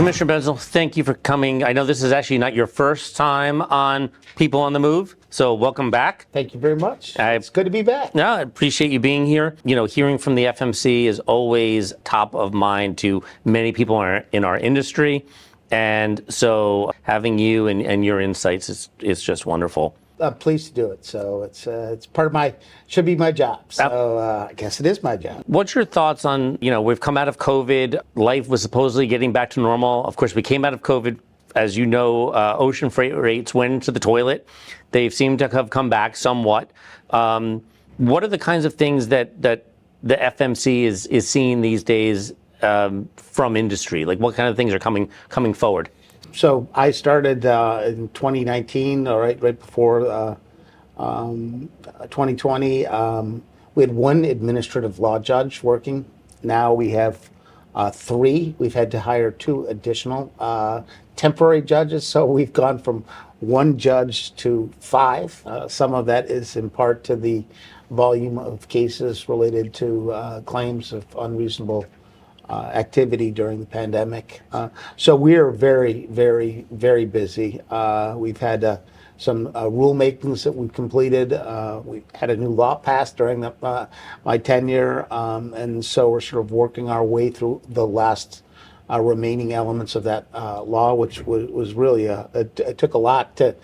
Commissioner Bentzel, thank you for coming. I know this is actually not your first time on People on the Move, so welcome back. Thank you very much. It's good to be back. No, I appreciate you being here. You know, hearing from the FMC is always top of mind to many people in our industry, and so having you and your insights is just wonderful. I'm pleased to do it. So it's part of should be my job. So I guess it is my job. What's your thoughts on, we've come out of COVID, life was supposedly getting back to normal. Of course, we came out of COVID, as you know, ocean freight rates went into the toilet. They seem to have come back somewhat. What are the kinds of things that the FMC is seeing these days from industry? Like what kind of things are coming forward? So I started in 2019, right before 2020. We had one administrative law judge working. Now we have 3. We've had to hire 2 additional temporary judges. So we've gone from 1 judge to 5. Some of that is in part to the volume of cases related to claims of unreasonable activity during the pandemic. So we are very, very, very busy. We've had some rulemakings that we've completed. We had a new law passed during my tenure, and so we're sort of working our way through the last remaining elements of that law, which was really it took a lot to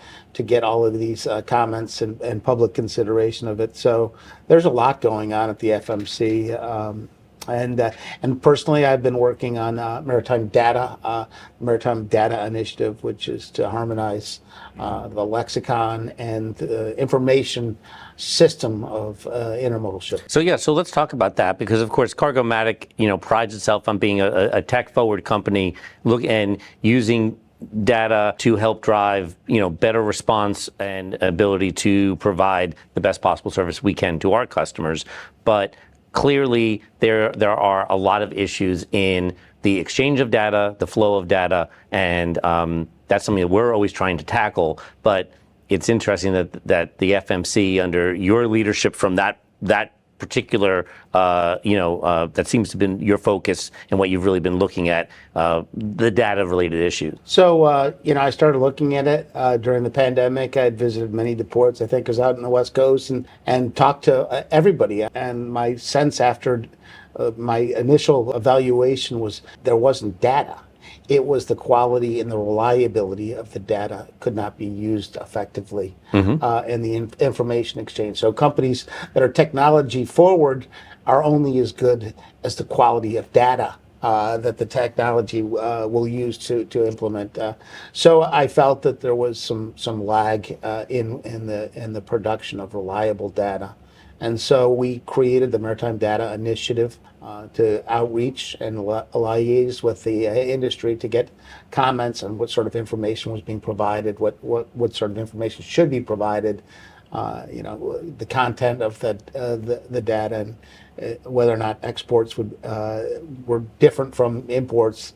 get all of these comments and public consideration of it. So there's a lot going on at the FMC. And personally, I've been working on Maritime Data Initiative, which is to harmonize the lexicon and the information system of intermodal shipping. So let's talk about that, because of course Cargomatic, prides itself on being a tech-forward company, and using data to help drive, better response and ability to provide the best possible service we can to our customers, but clearly, there are a lot of issues in the exchange of data, the flow of data, and that's something that we're always trying to tackle. But it's interesting that the FMC, under your leadership from that particular, that seems to have been your focus and what you've really been looking at, the data-related issues. So, I started looking at it during the pandemic. I had visited many of the ports, I think, was out in the West Coast, and talked to everybody. And my sense after my initial evaluation was there wasn't data. It was the quality and the reliability of the data could not be used effectively in the information exchange. So companies that are technology forward are only as good as the quality of data that the technology will use to implement. So I felt that there was some lag in the production of reliable data. And so we created the Maritime Data Initiative to outreach and liaise with the industry to get comments on what sort of information was being provided, what sort of information should be provided, the content of the data, and whether or not exports were different from imports.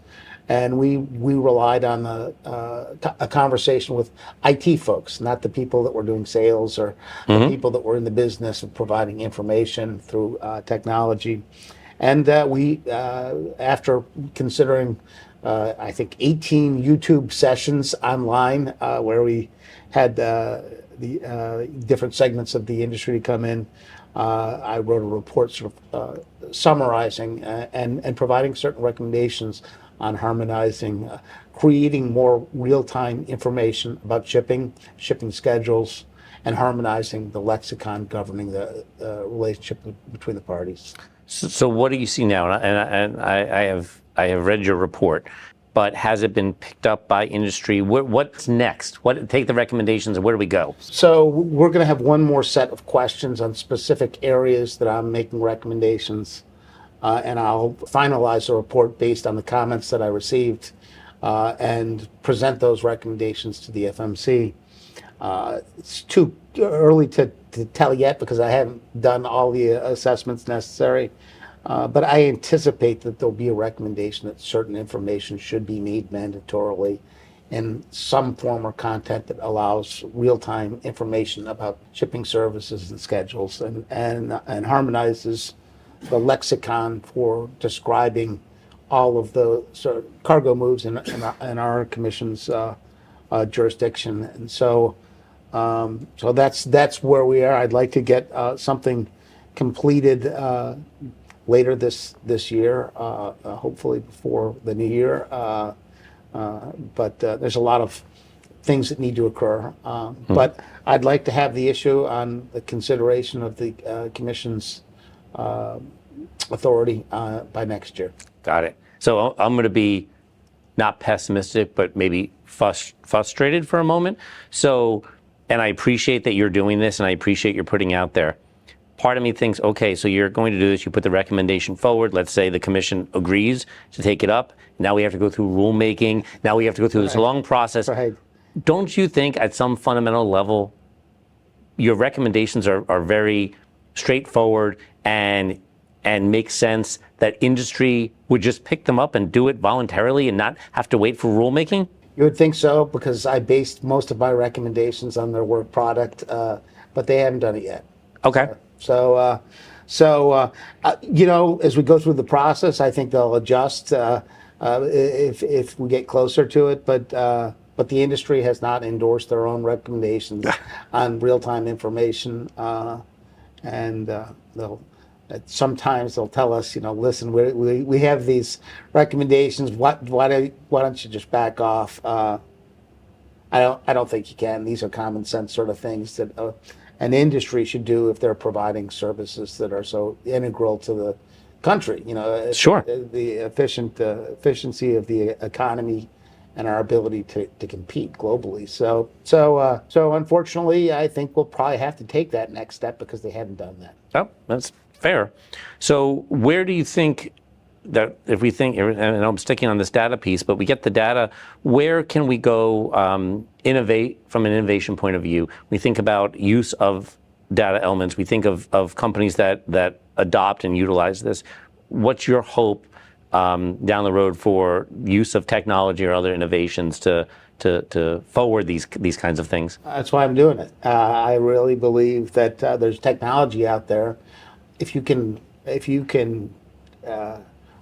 And we relied on a conversation with IT folks, not the people that were doing sales or the people that were in the business of providing information through technology. And we, after considering, I think, 18 YouTube sessions online where we had the different segments of the industry come in, I wrote a report sort of summarizing and providing certain recommendations on harmonizing, creating more real-time information about shipping schedules, and harmonizing the lexicon governing the relationship between the parties. So what do you see now? And I have read your report, but has it been picked up by industry? What's next? Take the recommendations and where do we go? So we're going to have one more set of questions on specific areas that I'm making recommendations. And I'll finalize a report based on the comments that I received and present those recommendations to the FMC. It's too early to tell yet because I haven't done all the assessments necessary, but I anticipate that there'll be a recommendation that certain information should be made mandatorily in some form or content that allows real-time information about shipping services and schedules and harmonizes the lexicon for describing all of the sort of cargo moves in our commission's jurisdiction. And so that's where we are. I'd like to get something completed later this year, hopefully before the new year. But there's a lot of things that need to occur. But I'd like to have the issue on the consideration of the commission's authority by next year. Got it. So I'm going to be not pessimistic, but maybe frustrated for a moment. So, and I appreciate that you're doing this, and I appreciate you're putting out there. Part of me thinks, okay, so you're going to do this, you put the recommendation forward, let's say the commission agrees to take it up, now we have to go through rulemaking, now we have to go through this long process. Right. Don't you think at some fundamental level, your recommendations are very straightforward and make sense, that industry would just pick them up and do it voluntarily and not have to wait for rulemaking? You would think so, because I based most of my recommendations on their work product, but they haven't done it yet. Okay. So, as we go through the process, I think they'll adjust if we get closer to it. But the industry has not endorsed their own recommendations on real-time information, and sometimes they'll tell us, listen, we have these recommendations. Why don't you just back off? I don't think you can. These are common sense sort of things that an industry should do if they're providing services that are so integral to the country. Sure. The efficiency of the economy and our ability to compete globally. So unfortunately, I think we'll probably have to take that next step because they haven't done that. Oh, that's fair. So where do you think that, if we think, and I'm sticking on this data piece, but we get the data, where can we go innovate from an innovation point of view? We think about use of data elements. We think of companies that adopt and utilize this. What's your hope down the road for use of technology or other innovations to forward these kinds of things? That's why I'm doing it. I really believe that there's technology out there. If you can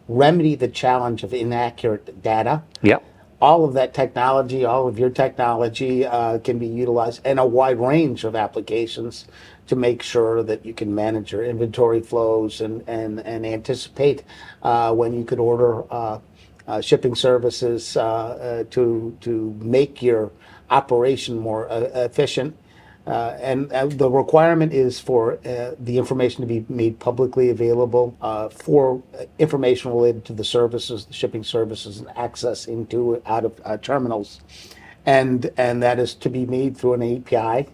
remedy the challenge of inaccurate data, Yep. all of that technology, all of your technology can be utilized in a wide range of applications to make sure that you can manage your inventory flows and anticipate when you could order shipping services to make your operation more efficient. And the requirement is for the information to be made publicly available for information related to the services, the shipping services, and access into out of terminals, and that is to be made through an API,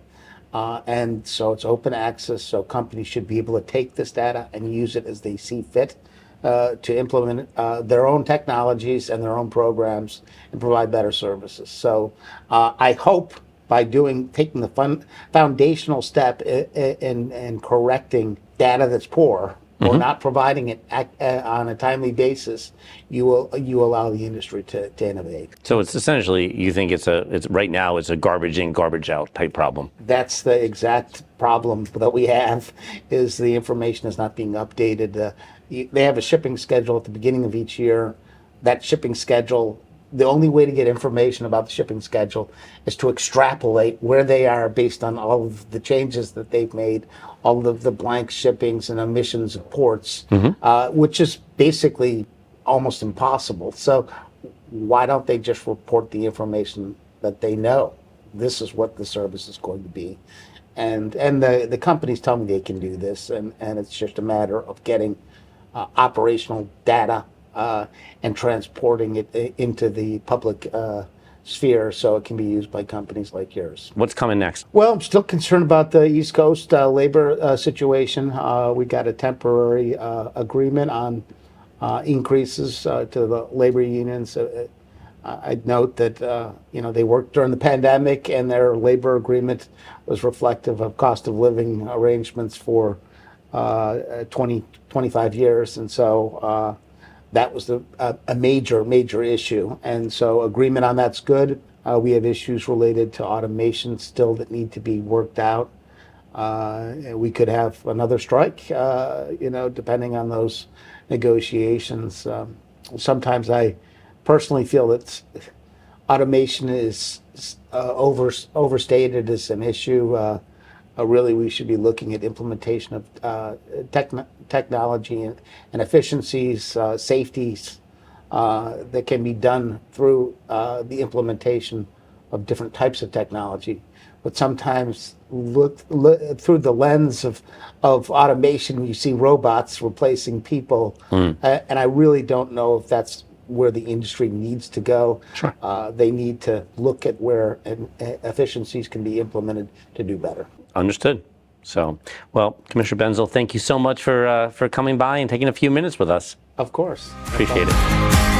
and so it's open access. So companies should be able to take this data and use it as they see fit to implement their own technologies and their own programs and provide better services. So I hope, by taking the foundational step in correcting data that's poor or not providing it on a timely basis, you allow the industry to innovate. So it's essentially, you think it's right now it's a garbage in, garbage out type problem. That's the exact problem that we have, is the information is not being updated. They have a shipping schedule at the beginning of each year. That shipping schedule, the only way to get information about the shipping schedule is to extrapolate where they are based on all of the changes that they've made, all of the blank shippings and omissions of ports, which is basically almost impossible. So why don't they just report the information that they know? This is what the service is going to be. And the companies tell me they can do this, and it's just a matter of getting operational data and transporting it into the public sphere so it can be used by companies like yours. What's coming next? Well, I'm still concerned about the East Coast labor situation. We got a temporary agreement on increases to the labor unions. I'd note that they worked during the pandemic, and their labor agreement was reflective of cost of living arrangements for 25 years, and so that was a major issue. And so agreement on that's good. We have issues related to automation still that need to be worked out. We could have another strike, depending on those negotiations. sometimes I personally feel that automation is overstated as an issue. Really, we should be looking at implementation of technology and efficiencies, safeties that can be done through the implementation of different types of technology. But sometimes look through the lens of automation, you see robots replacing people. And I really don't know if that's where the industry needs to go. Sure. They need to look at where efficiencies can be implemented to do better. Understood. So, well, Commissioner Bentzel, thank you so much for coming by and taking a few minutes with us. Of course. Appreciate it.